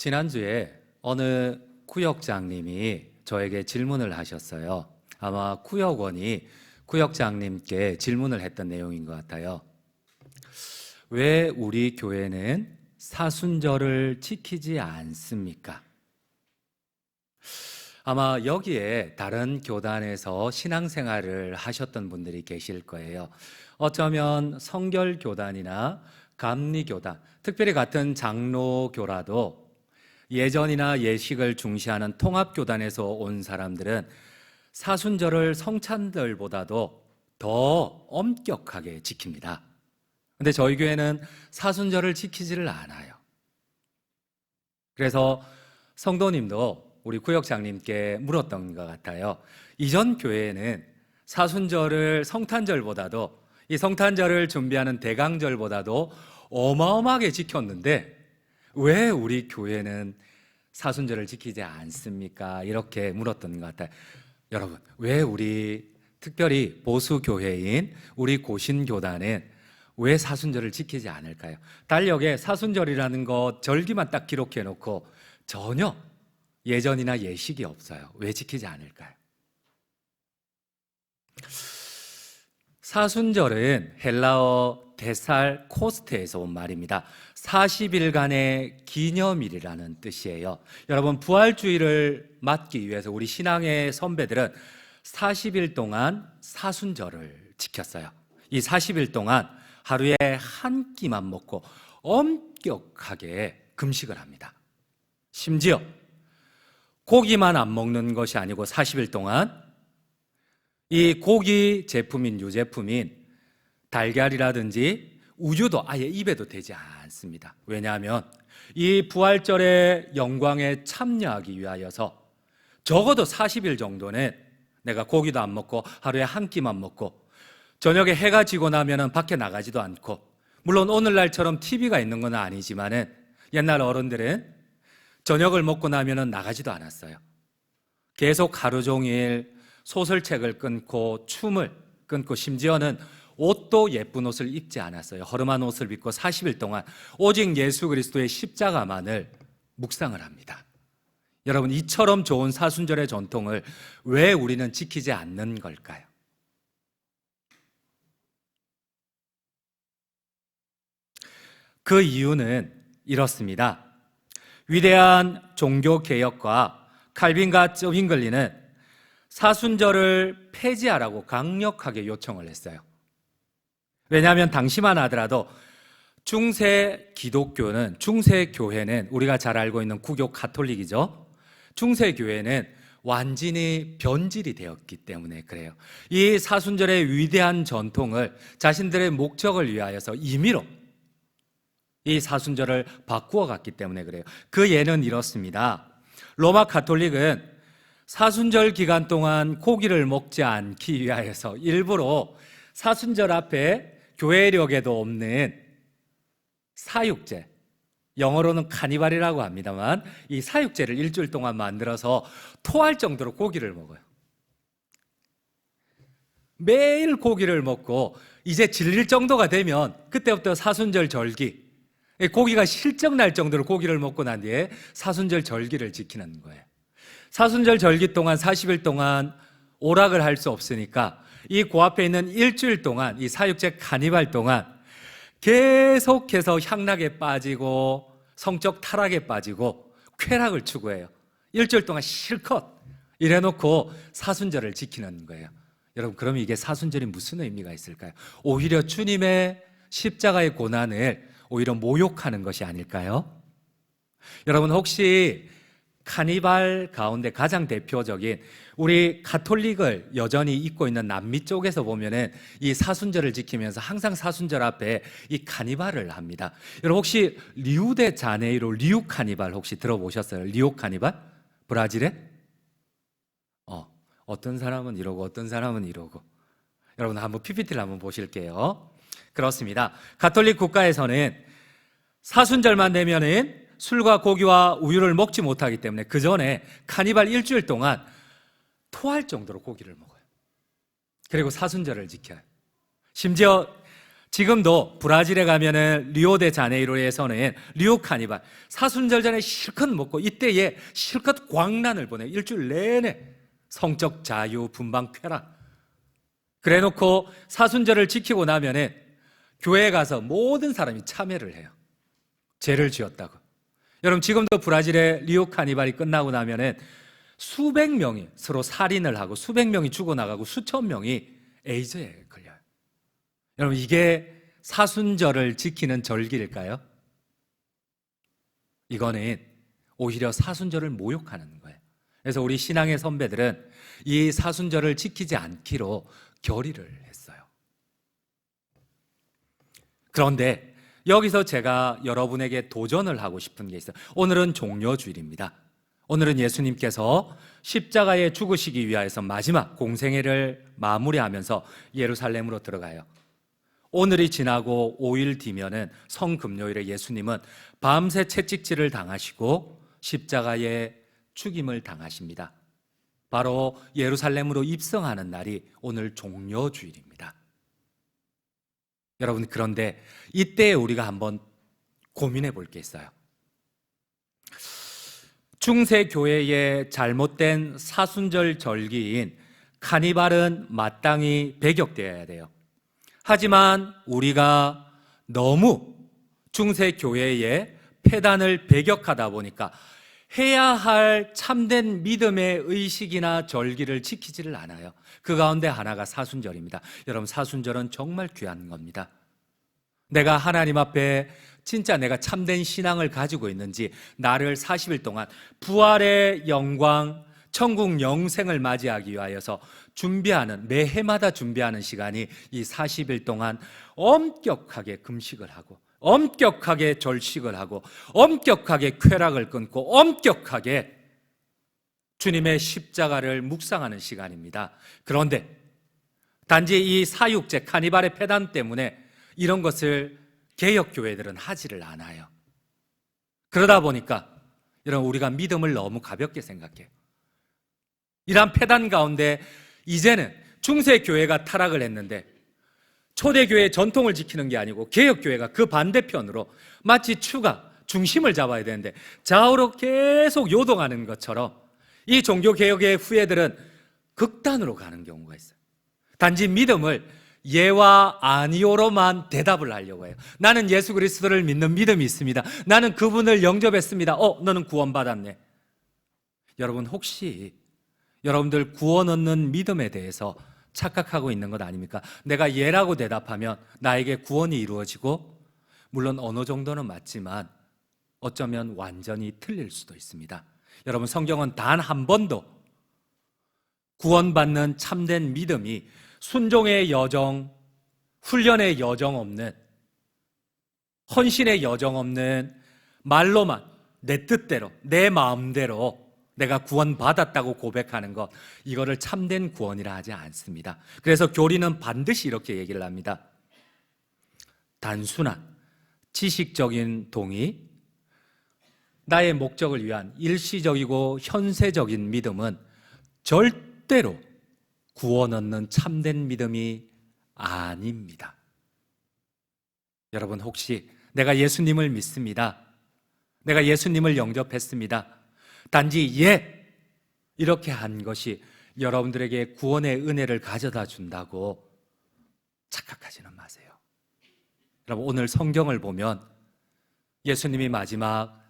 지난주에 어느 구역장님이 저에게 질문을 하셨어요. 아마 구역원이 구역장님께 질문을 했던 내용인 것 같아요. 왜 우리 교회는 사순절을 지키지 않습니까? 아마 여기에 다른 교단에서 신앙생활을 하셨던 분들이 계실 거예요. 어쩌면 성결교단이나 감리교단, 특별히 같은 장로교라도 예전이나 예식을 중시하는 통합교단에서 온 사람들은 사순절을 성찬절보다도 더 엄격하게 지킵니다. 근데 저희 교회는 사순절을 지키지를 않아요. 그래서 성도님도 우리 구역장님께 물었던 것 같아요. 이전 교회에는 사순절을 성탄절보다도, 이 성탄절을 준비하는 대강절보다도 어마어마하게 지켰는데 왜 우리 교회는 사순절을 지키지 않습니까? 이렇게 물었던 것 같아요. 여러분, 왜 우리 특별히 보수교회인 우리 고신교단은 왜 사순절을 지키지 않을까요? 달력에 사순절이라는 것 절기만 딱 기록해 놓고 전혀 예전이나 예식이 없어요. 왜 지키지 않을까요? 사순절은 헬라어 데살 코스테에서 온 말입니다. 40일간의 기념일이라는 뜻이에요. 여러분, 부활주의를 맞기 위해서 우리 신앙의 선배들은 40일 동안 사순절을 지켰어요. 이 40일 동안 하루에 한 끼만 먹고 엄격하게 금식을 합니다. 심지어 고기만 안 먹는 것이 아니고 40일 동안 이 고기 제품인 유제품인 달걀이라든지 우유도 아예 입에도 대지 않습니다. 왜냐하면 이 부활절의 영광에 참여하기 위하여서 적어도 40일 정도는 내가 고기도 안 먹고 하루에 한 끼만 먹고 저녁에 해가 지고 나면은 밖에 나가지도 않고, 물론 오늘날처럼 TV가 있는 건 아니지만은 옛날 어른들은 저녁을 먹고 나면은 나가지도 않았어요. 계속 하루 종일 소설책을 끊고 춤을 끊고 심지어는 옷도 예쁜 옷을 입지 않았어요. 허름한 옷을 입고 40일 동안 오직 예수 그리스도의 십자가만을 묵상을 합니다. 여러분, 이처럼 좋은 사순절의 전통을 왜 우리는 지키지 않는 걸까요? 그 이유는 이렇습니다. 위대한 종교개혁가 칼빈과 쫌글리는 사순절을 폐지하라고 강력하게 요청을 했어요. 왜냐하면 당시만 하더라도 중세 기독교는, 중세 교회는 우리가 잘 알고 있는 구교 가톨릭이죠. 중세 교회는 완전히 변질이 되었기 때문에 그래요. 이 사순절의 위대한 전통을 자신들의 목적을 위하여서 임의로 이 사순절을 바꾸어 갔기 때문에 그래요. 그 예는 이렇습니다. 로마 가톨릭은 사순절 기간 동안 고기를 먹지 않기 위하여서 일부러 사순절 앞에 교회력에도 없는 사육제, 영어로는 카니발이라고 합니다만 이 사육제를 일주일 동안 만들어서 토할 정도로 고기를 먹어요. 매일 고기를 먹고 이제 질릴 정도가 되면 그때부터 사순절 절기, 고기가 실적날 정도로 고기를 먹고 난 뒤에 사순절 절기를 지키는 거예요. 사순절 절기 동안 40일 동안 오락을 할 수 없으니까 이 그 앞에 있는 일주일 동안 이 사육제 카니발 동안 계속해서 향락에 빠지고 성적 타락에 빠지고 쾌락을 추구해요. 일주일 동안 실컷 이래놓고 사순절을 지키는 거예요. 여러분, 그럼 이게 사순절이 무슨 의미가 있을까요? 오히려 주님의 십자가의 고난을 오히려 모욕하는 것이 아닐까요? 여러분, 혹시 카니발 가운데 가장 대표적인 우리 가톨릭을 여전히 입고 있는 남미 쪽에서 보면은 이 사순절을 지키면서 항상 사순절 앞에 이 카니발을 합니다. 여러분, 혹시 리우데 자네이로 리우 카니발 혹시 들어보셨어요? 리우 카니발? 브라질에? 어떤 사람은 이러고 어떤 사람은 이러고. 여러분, 한번 PPT를 한번 보실게요. 그렇습니다. 가톨릭 국가에서는 사순절만 되면은 술과 고기와 우유를 먹지 못하기 때문에 그 전에 카니발 일주일 동안 토할 정도로 고기를 먹어요. 그리고 사순절을 지켜요. 심지어 지금도 브라질에 가면은 리오데자네이루에서는 리오 카니발 사순절 전에 실컷 먹고 이때에 실컷 광란을 보내 일주일 내내 성적 자유, 분방, 쾌락. 그래놓고 사순절을 지키고 나면은 교회에 가서 모든 사람이 참회를 해요. 죄를 지었다고. 여러분 지금도 브라질의 리오 카니발이 끝나고 나면은 수백 명이 서로 살인을 하고 수백 명이 죽어나가고 수천 명이 에이즈에 걸려요. 여러분 이게 사순절을 지키는 절기일까요? 이거는 오히려 사순절을 모욕하는 거예요. 그래서 우리 신앙의 선배들은 이 사순절을 지키지 않기로 결의를 했어요. 그런데 여기서 제가 여러분에게 도전을 하고 싶은 게 있어요. 오늘은 종려주일입니다. 오늘은 예수님께서 십자가에 죽으시기 위하여서 마지막 공생애를 마무리하면서 예루살렘으로 들어가요. 오늘이 지나고 5일 뒤면은 성금요일에 예수님은 밤새 채찍질을 당하시고 십자가에 죽임을 당하십니다. 바로 예루살렘으로 입성하는 날이 오늘 종려주일입니다. 여러분 그런데 이때 우리가 한번 고민해 볼 게 있어요. 중세 교회의 잘못된 사순절 절기인 카니발은 마땅히 배격되어야 돼요. 하지만 우리가 너무 중세 교회의 폐단을 배격하다 보니까 해야 할 참된 믿음의 의식이나 절기를 지키지를 않아요. 그 가운데 하나가 사순절입니다. 여러분 사순절은 정말 귀한 겁니다. 내가 하나님 앞에 진짜 내가 참된 신앙을 가지고 있는지 나를 40일 동안 부활의 영광, 천국 영생을 맞이하기 위하여서 준비하는, 매해마다 준비하는 시간이 이 40일 동안 엄격하게 금식을 하고 엄격하게 절식을 하고 엄격하게 쾌락을 끊고 엄격하게 주님의 십자가를 묵상하는 시간입니다. 그런데 단지 이 사육제 카니발의 폐단 때문에 이런 것을 개혁교회들은 하지를 않아요. 그러다 보니까 여러분 우리가 믿음을 너무 가볍게 생각해요. 이러한 폐단 가운데 이제는 중세교회가 타락을 했는데 초대교회의 전통을 지키는 게 아니고 개혁교회가 그 반대편으로 마치 추가, 중심을 잡아야 되는데 좌우로 계속 요동하는 것처럼 이 종교개혁의 후예들은 극단으로 가는 경우가 있어요. 단지 믿음을 예와 아니오로만 대답을 하려고 해요. 나는 예수 그리스도를 믿는 믿음이 있습니다. 나는 그분을 영접했습니다. 너는 구원받았네. 여러분 혹시 여러분들 구원 얻는 믿음에 대해서 착각하고 있는 것 아닙니까? 내가 예라고 대답하면 나에게 구원이 이루어지고 물론 어느 정도는 맞지만 어쩌면 완전히 틀릴 수도 있습니다. 여러분 성경은 단 한 번도 구원받는 참된 믿음이 순종의 여정, 훈련의 여정 없는, 헌신의 여정 없는 말로만 내 뜻대로, 내 마음대로 내가 구원받았다고 고백하는 것, 이거를 참된 구원이라 하지 않습니다. 그래서 교리는 반드시 이렇게 얘기를 합니다. 단순한 지식적인 동의, 나의 목적을 위한 일시적이고 현세적인 믿음은 절대로 구원 얻는 참된 믿음이 아닙니다. 여러분 혹시 내가 예수님을 믿습니다. 내가 예수님을 영접했습니다. 단지 이렇게 한 것이 여러분들에게 구원의 은혜를 가져다 준다고 착각하지는 마세요. 여러분 오늘 성경을 보면 예수님이 마지막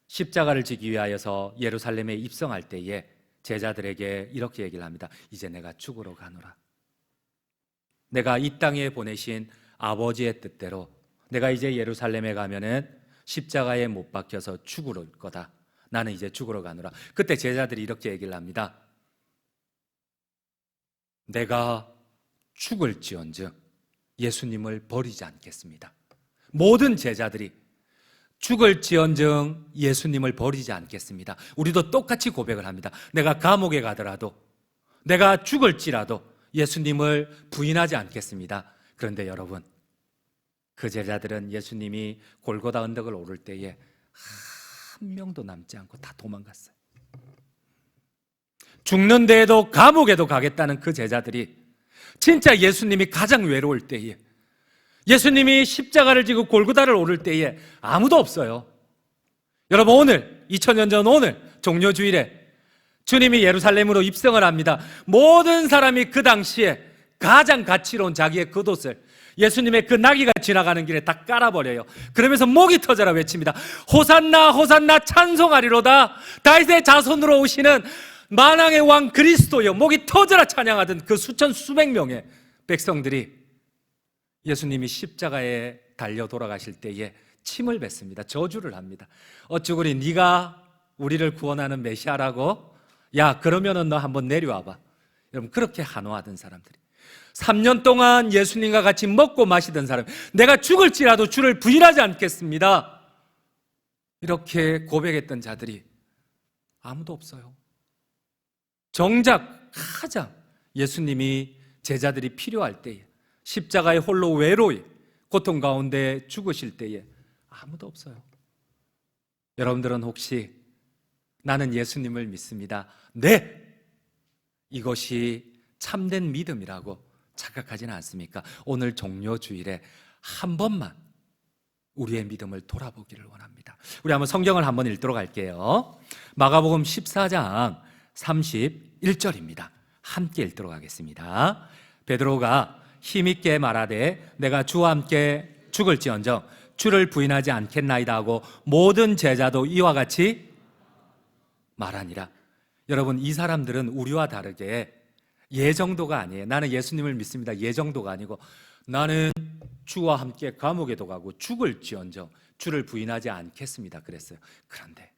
십자가를 지기 위하여서 예루살렘에 입성할 때에 제자들에게 이렇게 얘기를 합니다. 이제 내가 죽으러 가노라. 내가 이 땅에 보내신 아버지의 뜻대로 내가 이제 예루살렘에 가면은 십자가에 못 박혀서 죽을 거다. 나는 이제 죽으러 가노라. 그때 제자들이 이렇게 얘기를 합니다. 내가 죽을지언정 예수님을 버리지 않겠습니다. 모든 제자들이 죽을지언정 예수님을 버리지 않겠습니다. 우리도 똑같이 고백을 합니다. 내가 감옥에 가더라도, 내가 죽을지라도 예수님을 부인하지 않겠습니다. 그런데 여러분, 그 제자들은 예수님이 골고다 언덕을 오를 때에 한 명도 남지 않고 다 도망갔어요. 죽는 데에도 감옥에도 가겠다는 그 제자들이 진짜 예수님이 가장 외로울 때에, 예수님이 십자가를 지고 골고다를 오를 때에 아무도 없어요. 여러분, 오늘 2000년 전 오늘 종료주일에 주님이 예루살렘으로 입성을 합니다. 모든 사람이 그 당시에 가장 가치로운 자기의 겉옷을 예수님의 그 나귀가 지나가는 길에 다 깔아버려요. 그러면서 목이 터져라 외칩니다. 호산나 호산나 찬송하리로다. 다윗의 자손으로 오시는 만왕의 왕 그리스도여. 목이 터져라 찬양하던 그 수천 수백 명의 백성들이 예수님이 십자가에 달려 돌아가실 때에 침을 뱉습니다. 저주를 합니다. 어쭈구리 네가 우리를 구원하는 메시아라고? 야, 그러면은 너 한번 내려와봐. 여러분, 그렇게 한호하던 사람들이 3년 동안 예수님과 같이 먹고 마시던 사람, 내가 죽을지라도 주를 부인하지 않겠습니다, 이렇게 고백했던 자들이 아무도 없어요. 정작 가장 예수님이 제자들이 필요할 때에, 십자가에 홀로 외로이 고통 가운데 죽으실 때에 아무도 없어요. 여러분들은 혹시 나는 예수님을 믿습니다, 네, 이것이 참된 믿음이라고 착각하지는 않습니까? 오늘 종료주일에 한 번만 우리의 믿음을 돌아보기를 원합니다. 우리 한번 성경을 한번 읽도록 할게요. 마가복음 14장 31절입니다. 함께 읽도록 하겠습니다. 베드로가 힘있게 말하되 내가 주와 함께 죽을지언정 주를 부인하지 않겠나이다 하고 모든 제자도 이와 같이 말하니라. 여러분, 이 사람들은 우리와 다르게 예정도가 아니에요. 나는 예수님을 믿습니다, 예정도가 아니고 나는 주와 함께 감옥에도 가고 죽을지언정 주를 부인하지 않겠습니다 그랬어요. 그런데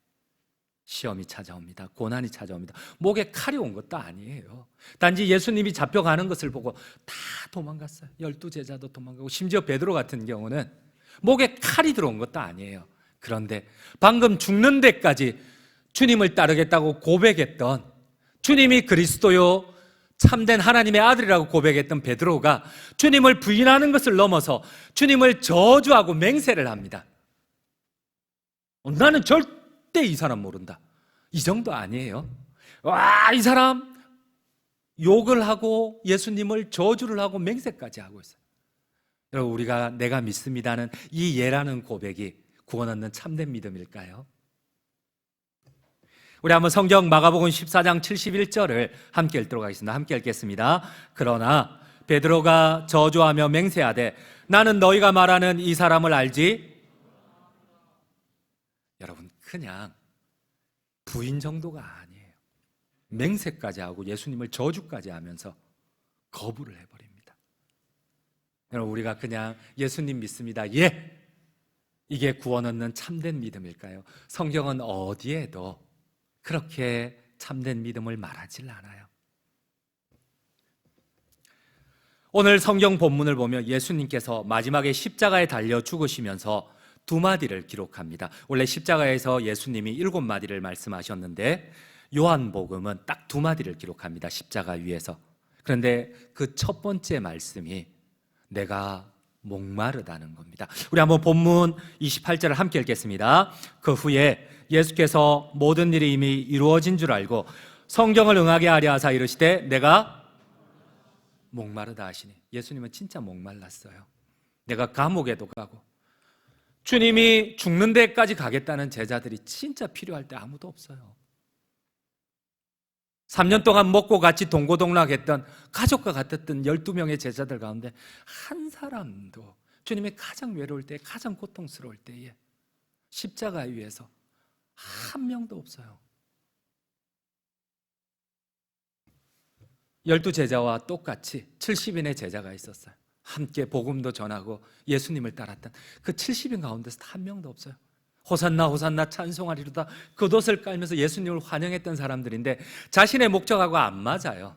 시험이 찾아옵니다. 고난이 찾아옵니다. 목에 칼이 온 것도 아니에요. 단지 예수님이 잡혀가는 것을 보고 다 도망갔어요. 12제자도 도망가고 심지어 베드로 같은 경우는 목에 칼이 들어온 것도 아니에요. 그런데 방금 죽는 데까지 주님을 따르겠다고 고백했던, 주님이 그리스도요 참된 하나님의 아들이라고 고백했던 베드로가 주님을 부인하는 것을 넘어서 주님을 저주하고 맹세를 합니다. 나는 절대 이 사람 모른다, 이 정도 아니에요. 와, 이 사람 욕을 하고 예수님을 저주를 하고 맹세까지 하고 있어요. 여러분, 우리가 내가 믿습니다는 이 예라는 고백이 구원 얻는 참된 믿음일까요? 우리 한번 성경 마가복음 14장 71절을 함께 읽도록 하겠습니다. 함께 읽겠습니다. 그러나 베드로가 저주하며 맹세하되 나는 너희가 말하는 이 사람을 알지? 여러분, 그냥 부인 정도가 아니에요. 맹세까지 하고 예수님을 저주까지 하면서 거부를 해버립니다. 여러분, 우리가 그냥 예수님 믿습니다, 예, 이게 구원 얻는 참된 믿음일까요? 성경은 어디에도 그렇게 참된 믿음을 말하질 않아요. 오늘 성경 본문을 보면 예수님께서 마지막에 십자가에 달려 죽으시면서 2마디를 기록합니다. 원래 십자가에서 예수님이 7마디를 말씀하셨는데 요한복음은 딱 2마디를 기록합니다. 십자가 위에서. 그런데 그 첫 번째 말씀이 내가 목마르다는 겁니다. 우리 한번 본문 28절을 함께 읽겠습니다. 그 후에 예수께서 모든 일이 이미 이루어진 줄 알고 성경을 응하게 하려 하사 이르시되 내가 목마르다 하시니, 예수님은 진짜 목말랐어요. 내가 감옥에도 가고 주님이 죽는 데까지 가겠다는 제자들이 진짜 필요할 때 아무도 없어요. 3년 동안 먹고 같이 동고동락했던, 가족과 같았던 12명의 제자들 가운데 한 사람도 주님이 가장 외로울 때, 가장 고통스러울 때에 십자가 위에서 한 명도 없어요. 12제자와 똑같이 70인의 제자가 있었어요. 함께 복음도 전하고 예수님을 따랐던 그 70인 가운데서 한 명도 없어요. 호산나 호산나 찬송하리로다 겉옷을 깔면서 예수님을 환영했던 사람들인데 자신의 목적하고 안 맞아요.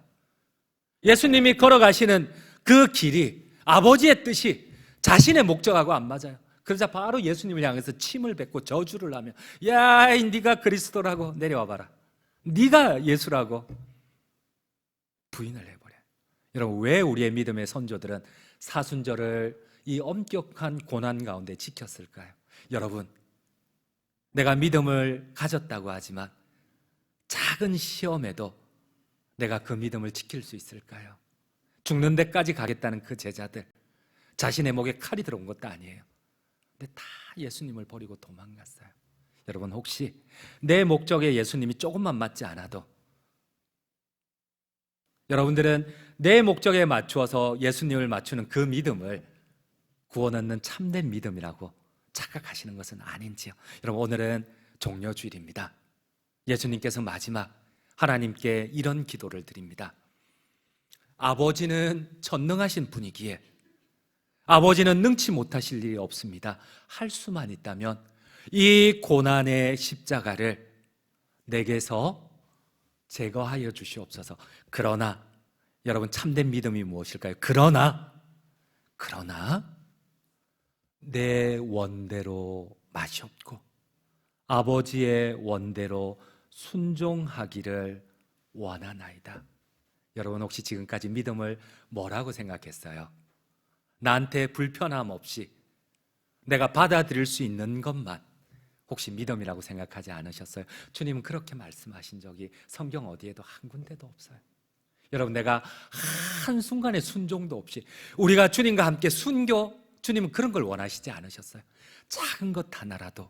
예수님이 걸어가시는 그 길이, 아버지의 뜻이 자신의 목적하고 안 맞아요. 그러자 바로 예수님을 향해서 침을 뱉고 저주를 하며, 야, 네가 그리스도라고 내려와 봐라, 네가 예수라고 부인을 해버려요. 여러분, 왜 우리의 믿음의 선조들은 사순절을 이 엄격한 고난 가운데 지켰을까요? 여러분, 내가 믿음을 가졌다고 하지만 작은 시험에도 내가 그 믿음을 지킬 수 있을까요? 죽는 데까지 가겠다는 그 제자들, 자신의 목에 칼이 들어온 것도 아니에요. 근데 다 예수님을 버리고 도망갔어요. 여러분, 혹시 내 목적에 예수님이 조금만 맞지 않아도 여러분들은 내 목적에 맞추어서 예수님을 맞추는 그 믿음을 구원 얻는 참된 믿음이라고 착각하시는 것은 아닌지요? 여러분, 오늘은 종려주일입니다. 예수님께서 마지막 하나님께 이런 기도를 드립니다. 아버지는 전능하신 분이기에 아버지는 능치 못하실 일이 없습니다. 할 수만 있다면 이 고난의 십자가를 내게서 제거하여 주시옵소서. 그러나 여러분, 참된 믿음이 무엇일까요? 그러나 내 원대로 마시옵고 아버지의 원대로 순종하기를 원하나이다. 여러분, 혹시 지금까지 믿음을 뭐라고 생각했어요? 나한테 불편함 없이 내가 받아들일 수 있는 것만 혹시 믿음이라고 생각하지 않으셨어요? 주님은 그렇게 말씀하신 적이 성경 어디에도 한 군데도 없어요. 여러분, 내가 한순간의 순종도 없이 우리가 주님과 함께 순교, 주님은 그런 걸 원하시지 않으셨어요. 작은 것 하나라도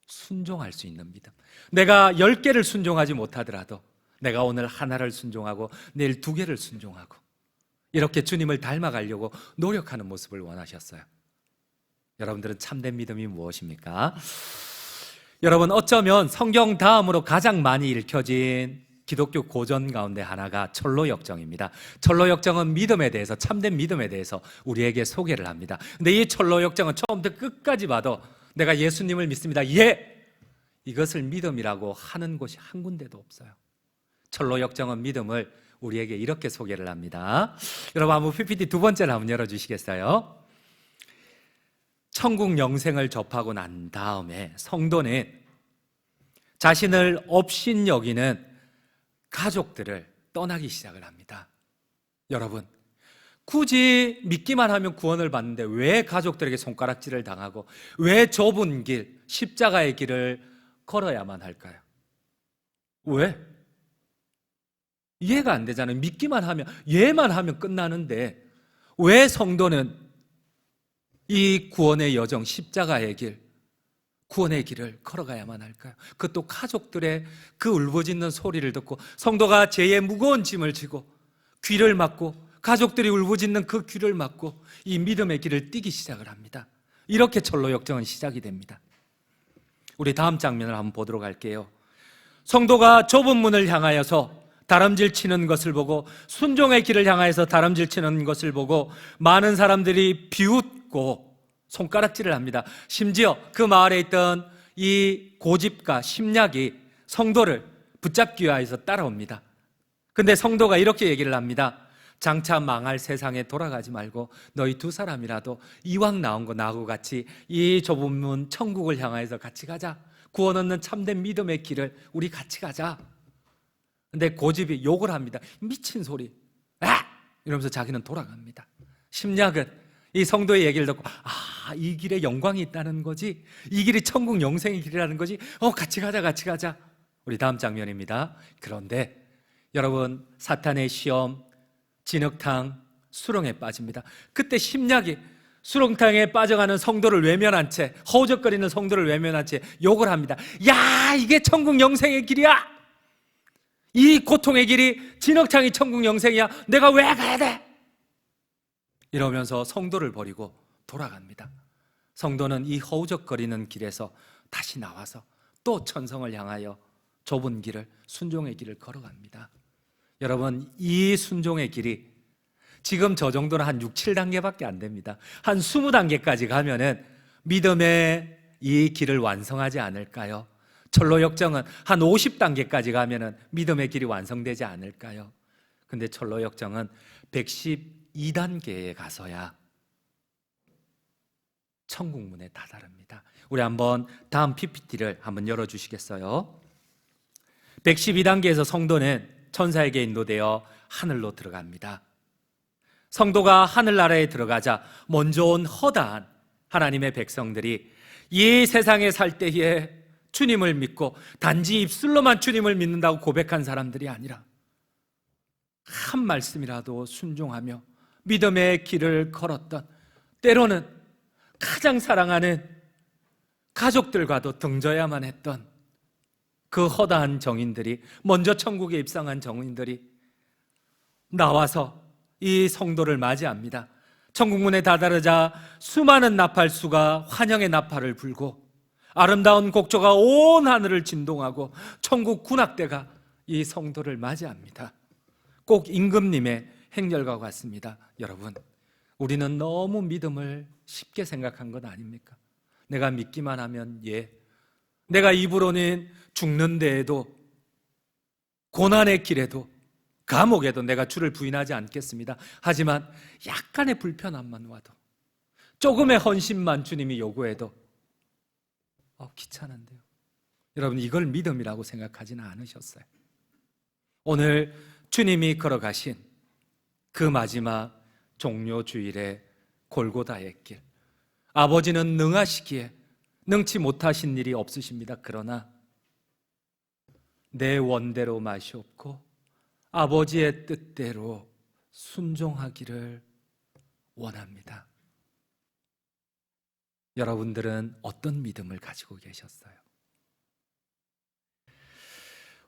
순종할 수 있는 믿음. 내가 10개를 순종하지 못하더라도 내가 오늘 하나를 순종하고 내일 2개를 순종하고 이렇게 주님을 닮아가려고 노력하는 모습을 원하셨어요. 여러분들은 참된 믿음이 무엇입니까? 여러분, 어쩌면 성경 다음으로 가장 많이 읽혀진 기독교 고전 가운데 하나가 철로역정입니다. 철로역정은 믿음에 대해서, 참된 믿음에 대해서 우리에게 소개를 합니다. 근데 이 철로역정은 처음부터 끝까지 봐도 내가 예수님을 믿습니다, 이것을 믿음이라고 하는 곳이 한 군데도 없어요. 철로역정은 믿음을 우리에게 이렇게 소개를 합니다. 여러분, 한번 PPT 두 번째를 한번 열어주시겠어요? 천국 영생을 접하고 난 다음에 성도는 자신을 업신여기는 가족들을 떠나기 시작을 합니다. 여러분, 굳이 믿기만 하면 구원을 받는데 왜 가족들에게 손가락질을 당하고 왜 좁은 길, 십자가의 길을 걸어야만 할까요? 왜? 이해가 안 되잖아요. 믿기만 하면, 예만 하면 끝나는데 왜 성도는 이 구원의 여정, 십자가의 길, 구원의 길을 걸어가야만 할까요? 그것도 가족들의 그 울부짖는 소리를 듣고 성도가 죄의 무거운 짐을 지고 귀를 막고 가족들이 울부짖는 그 귀를 막고 이 믿음의 길을 뛰기 시작을 합니다. 이렇게 철로역정은 시작이 됩니다. 우리 다음 장면을 한번 보도록 할게요. 성도가 좁은 문을 향하여서 다람쥐 치는 것을 보고 순종의 길을 향하여서 다람쥐 치는 것을 보고 많은 사람들이 비웃고 손가락질을 합니다. 심지어 그 마을에 있던 이 고집과 심략이 성도를 붙잡기 위해서 따라옵니다. 근데 성도가 이렇게 얘기를 합니다. 장차 망할 세상에 돌아가지 말고 너희 두 사람이라도 이왕 나온 거 나하고 같이 이 좁은 문 천국을 향하여서 같이 가자. 구원 얻는 참된 믿음의 길을 우리 같이 가자. 근데 고집이 욕을 합니다. 미친 소리, 이러면서 자기는 돌아갑니다. 심략은 이 성도의 얘기를 듣고 이 길에 영광이 있다는 거지, 이 길이 천국 영생의 길이라는 거지, 같이 가자. 우리 다음 장면입니다. 그런데 여러분, 사탄의 시험, 진흙탕, 수렁에 빠집니다. 그때 심략이 수렁탕에 빠져가는 성도를 외면한 채, 허우적거리는 성도를 외면한 채 욕을 합니다. 야, 이게 천국 영생의 길이야? 이 고통의 길이, 진흙탕이 천국 영생이야? 내가 왜 가야 돼? 이러면서 성도를 버리고 돌아갑니다. 성도는 이 허우적거리는 길에서 다시 나와서 또 천성을 향하여 좁은 길을, 순종의 길을 걸어갑니다. 여러분, 이 순종의 길이 지금 저 정도는 한 6, 7단계밖에 안 됩니다. 한 20단계까지 가면은 믿음의 이 길을 완성하지 않을까요? 철로역정은 한 50단계까지 가면은 믿음의 길이 완성되지 않을까요? 근데 철로역정은 112단계에 가서야 천국문에 다다릅니다. 우리 한번 다음 PPT를 한번 열어주시겠어요? 112단계에서 성도는 천사에게 인도되어 하늘로 들어갑니다. 성도가 하늘나라에 들어가자 먼저 온 허다한 하나님의 백성들이 이 세상에 살 때에 주님을 믿고 단지 입술로만 주님을 믿는다고 고백한 사람들이 아니라 한 말씀이라도 순종하며 믿음의 길을 걸었던 때로는 가장 사랑하는 가족들과도 등져야만 했던 그 허다한 정인들이, 먼저 천국에 입성한 정인들이 나와서 이 성도를 맞이합니다. 천국문에 다다르자 수많은 나팔수가 환영의 나팔을 불고 아름다운 곡조가 온 하늘을 진동하고 천국 군악대가 이 성도를 맞이합니다. 꼭 임금님의 행렬과 같습니다. 여러분, 우리는 너무 믿음을 쉽게 생각한 것 아닙니까? 내가 믿기만 하면 내가 입으로는 죽는 데에도, 고난의 길에도, 감옥에도 내가 주를 부인하지 않겠습니다. 하지만 약간의 불편함만 와도, 조금의 헌신만 주님이 요구해도 귀찮은데요. 여러분, 이걸 믿음이라고 생각하지는 않으셨어요? 오늘 주님이 걸어가신 그 마지막 종료 주일의 골고다의 길, 아버지는 능하시기에 능치 못하신 일이 없으십니다. 그러나 내 원대로 마시옵고 아버지의 뜻대로 순종하기를 원합니다. 여러분들은 어떤 믿음을 가지고 계셨어요?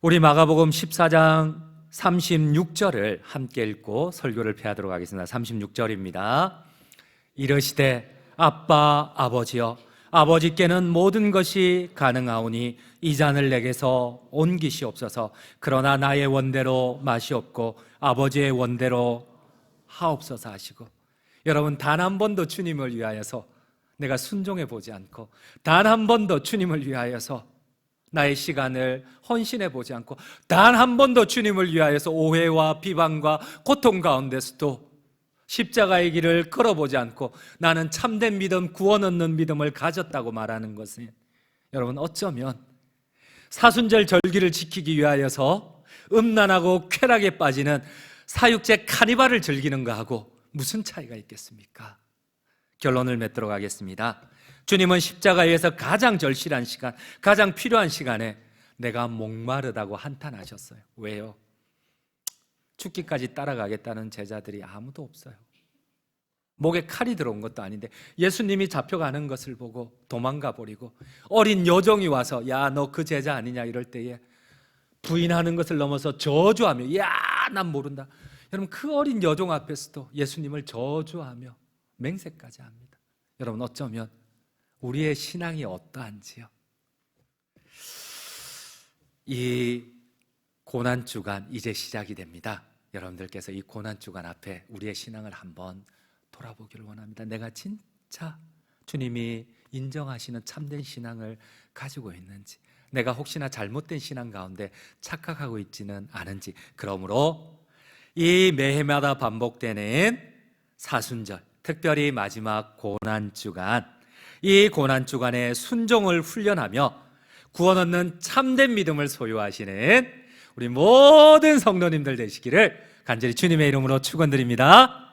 우리 마가복음 14장 36절을 함께 읽고 설교를 폐하도록 하겠습니다. 36절입니다. 이르시되 아빠 아버지여, 아버지께는 모든 것이 가능하오니 이 잔을 내게서 옮기시옵소서. 그러나 나의 원대로 마시옵고 아버지의 원대로 하옵소서 하시고, 여러분, 단 한 번도 주님을 위하여서 내가 순종해 보지 않고, 단 한 번도 주님을 위하여서 나의 시간을 헌신해 보지 않고, 단 한 번도 주님을 위하여서 오해와 비방과 고통 가운데서도 십자가의 길을 걸어보지 않고 나는 참된 믿음, 구원 얻는 믿음을 가졌다고 말하는 것은, 여러분, 어쩌면 사순절 절기를 지키기 위하여서 음란하고 쾌락에 빠지는 사육제 카니발을 즐기는 거하고 무슨 차이가 있겠습니까? 결론을 맺도록 하겠습니다. 주님은 십자가에서 가장 절실한 시간, 가장 필요한 시간에 내가 목마르다고 한탄하셨어요. 왜요? 죽기까지 따라가겠다는 제자들이 아무도 없어요. 목에 칼이 들어온 것도 아닌데 예수님이 잡혀가는 것을 보고 도망가 버리고 어린 여종이 와서 야, 너 그 제자 아니냐 이럴 때에 부인하는 것을 넘어서 저주하며 야, 난 모른다. 여러분, 그 어린 여종 앞에서도 예수님을 저주하며 맹세까지 합니다. 여러분, 어쩌면 우리의 신앙이 어떠한지요? 이 고난주간 이제 시작이 됩니다. 여러분들께서 이 고난주간 앞에 우리의 신앙을 한번 돌아보기를 원합니다. 내가 진짜 주님이 인정하시는 참된 신앙을 가지고 있는지, 내가 혹시나 잘못된 신앙 가운데 착각하고 있지는 않은지. 그러므로 이 매해마다 반복되는 사순절, 특별히 마지막 고난주간, 이 고난주간에 순종을 훈련하며 구원 얻는 참된 믿음을 소유하시는 우리 모든 성도님들 되시기를 간절히 주님의 이름으로 축원드립니다.